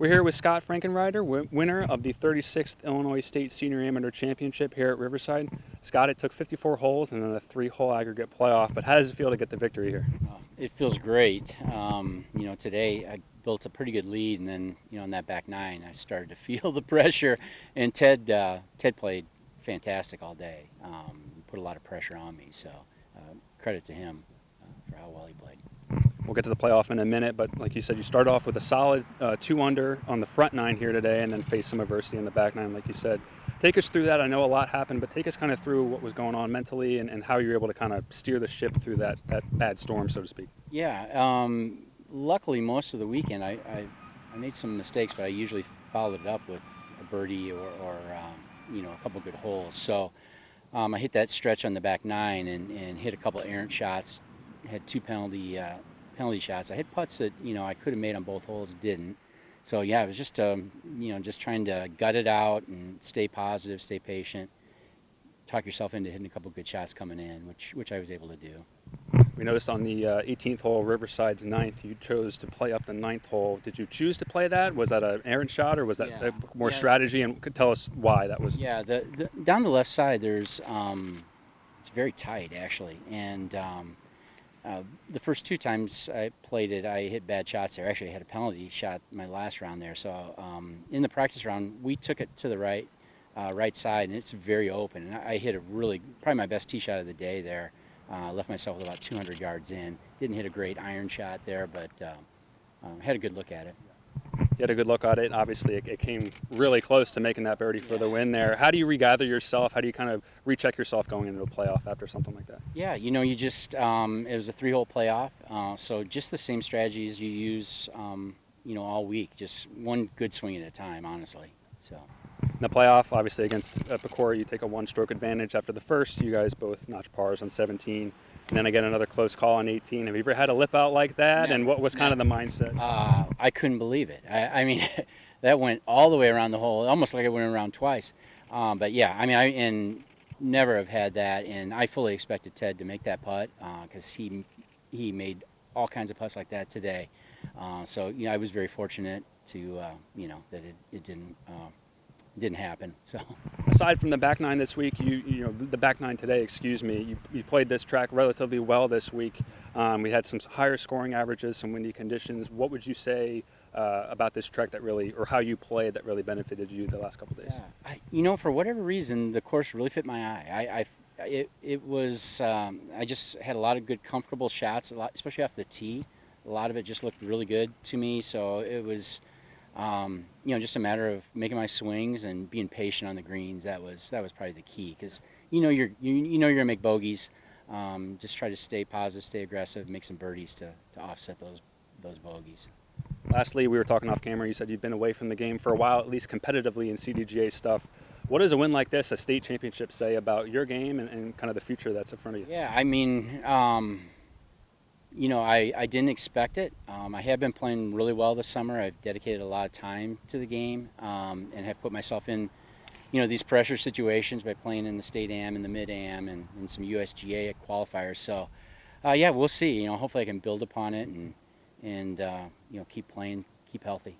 We're here with Scot Frankenreider, winner of the 36th Illinois State Senior Amateur Championship here at Riverside. Scott, it took 54 holes and then a 3-hole aggregate playoff, but how does it feel to get the victory here? It feels great. Today I built a pretty good lead, and then, in that back nine, I started to feel the pressure. And Ted played fantastic all day. Put a lot of pressure on me, so credit to him for how well he played. We'll get to the playoff in a minute, but like you said, you start off with a solid 2-under on the front nine here today and then face some adversity in the back nine, like you said. Take us through that. I know a lot happened, but take us kind of through what was going on mentally and how you were able to kind of steer the ship through that bad storm, so to speak. Yeah, luckily most of the weekend I made some mistakes, but I usually followed it up with a birdie or a couple good holes. So I hit that stretch on the back nine and hit a couple errant shots, had two penalty shots. I hit putts that I could have made on both holes, didn't. So yeah, it was just just trying to gut it out and stay positive, stay patient, talk yourself into hitting a couple good shots coming in, which I was able to do. We noticed on the 18th hole, Riverside's 9th, you chose to play up the 9th hole. Did you choose to play that? Was that an errant shot, or was that more strategy? And could tell us why that was. Yeah, the down the left side, there's it's very tight actually, and the first two times I played it, I hit bad shots there. Actually, I had a penalty shot my last round there. So in the practice round, we took it to the right side, and it's very open. And I hit probably my best tee shot of the day there. Left myself with about 200 yards in. Didn't hit a great iron shot there, but had a good look at it. You had a good look at it. Obviously, it came really close to making that birdie for the win there. How do you regather yourself? How do you kind of recheck yourself going into a playoff after something like that? Yeah, you just it was a 3-hole playoff, so just the same strategies you use, all week. Just one good swing at a time, honestly. So. In the playoff, obviously against Pecora, you take a one-stroke advantage after the first. You guys both notch pars on 17. And then again, another close call on 18. Have you ever had a lip out like that? And what was kind of the mindset? I couldn't believe it. I mean, that went all the way around the hole, almost like it went around twice. But yeah, I mean, I never have had that, and I fully expected Ted to make that putt because he made all kinds of putts like that today. So I was very fortunate to that it didn't happen. So aside from the back nine this week, the back nine today, you played this track relatively well this week. We had some higher scoring averages, some windy conditions. What would you say about this track that really, or how you played that really benefited you the last couple of days? Yeah, for whatever reason, the course really fit my eye. It was I just had a lot of good, comfortable shots, especially off the tee. A lot of it just looked really good to me. So it was. Just a matter of making my swings and being patient on the greens. That was probably the key, because you're gonna make bogeys. Just try to stay positive, stay aggressive, make some birdies to offset those bogeys. Lastly, we were talking off camera. You said you've been away from the game for a while, at least competitively in CDGA stuff. What does a win like this, a state championship, say about your game and kind of the future that's in front of you? Yeah, I mean. I didn't expect it. I have been playing really well this summer. I've dedicated a lot of time to the game and have put myself in, these pressure situations by playing in the state am and the mid am and some USGA qualifiers. So, we'll see. Hopefully I can build upon it and keep playing, keep healthy.